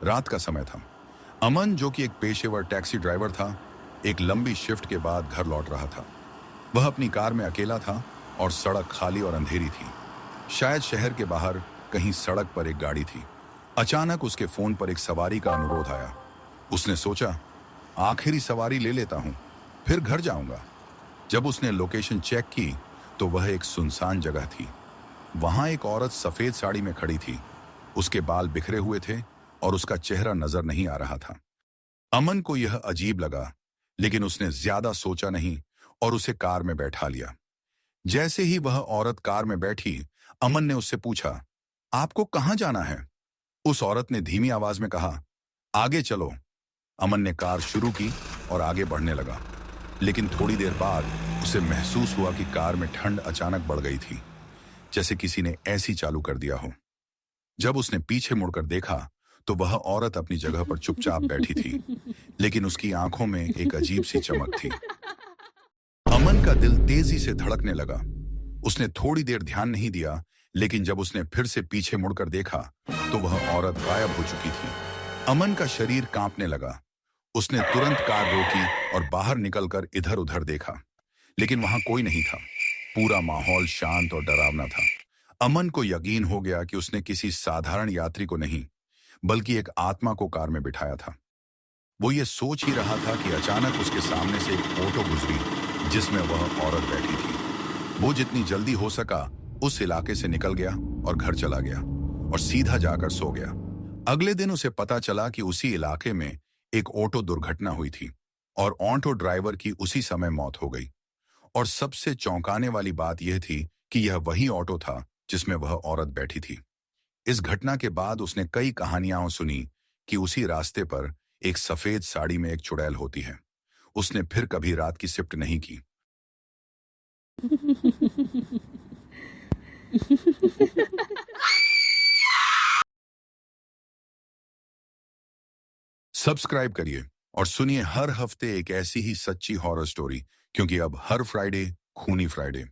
रात का समय था। अमन, जो कि एक पेशेवर टैक्सी ड्राइवर था, एक लंबी शिफ्ट के बाद घर लौट रहा था। वह अपनी कार में अकेला था और सड़क खाली और अंधेरी थी। शायद शहर के बाहर कहीं सड़क पर एक गाड़ी थी। अचानक उसके फोन पर एक सवारी का अनुरोध आया। उसने सोचा, आखिरी सवारी ले लेता हूं, फिर घर जाऊंगा। जब उसने लोकेशन चेक की तो वह एक सुनसान जगह थी। वहां एक औरत सफेद साड़ी में खड़ी थी। उसके बाल बिखरे हुए थे और उसका चेहरा नजर नहीं आ रहा था। अमन को यह अजीब लगा, लेकिन उसने ज्यादा सोचा नहीं और उसे कार में बैठा लिया। जैसे ही वह औरत कार में बैठी, अमन ने उससे पूछा, आपको कहां जाना है? उस औरत ने धीमी आवाज में कहा, आगे चलो। अमन ने कार शुरू की और आगे बढ़ने लगा, लेकिन थोड़ी देर बाद उसे महसूस हुआ कि कार में ठंड अचानक बढ़ गई थी, जैसे किसी ने एसी चालू कर दिया हो। जब उसने पीछे मुड़कर देखा तो वह औरत अपनी जगह पर चुपचाप बैठी थी, लेकिन उसकी आंखों में एक अजीब सी चमक थी। अमन का दिल तेजी से धड़कने लगा। उसने थोड़ी देर ध्यान नहीं दिया, लेकिन जब उसने फिर से पीछे मुड़कर देखा तो वह औरत गायब हो चुकी थी। अमन का शरीर कांपने लगा। उसने तुरंत कार रोकी और बाहर निकलकर इधर उधर देखा, लेकिन वहां कोई नहीं था। पूरा माहौल शांत और डरावना था। अमन को यकीन हो गया कि उसने किसी साधारण यात्री को नहीं, बल्कि एक आत्मा को कार में बिठाया था। वो ये सोच ही रहा था कि अचानक उसके सामने से एक ऑटो गुजरी जिसमें वह औरत बैठी थी। वो जितनी जल्दी हो सका उस इलाके से निकल गया और घर चला गया और सीधा जाकर सो गया। अगले दिन उसे पता चला कि उसी इलाके में एक ऑटो दुर्घटना हुई थी और ऑटो ड्राइवर की उसी समय मौत हो गई। और सबसे चौंकाने वाली बात यह थी कि यह वही ऑटो था जिसमें वह औरत बैठी थी। इस घटना के बाद उसने कई कहानियां सुनी कि उसी रास्ते पर एक सफेद साड़ी में एक चुड़ैल होती है। उसने फिर कभी रात की शिफ्ट नहीं की। सब्सक्राइब करिए और सुनिए हर हफ्ते एक ऐसी ही सच्ची हॉरर स्टोरी, क्योंकि अब हर फ्राइडे खूनी फ्राइडे।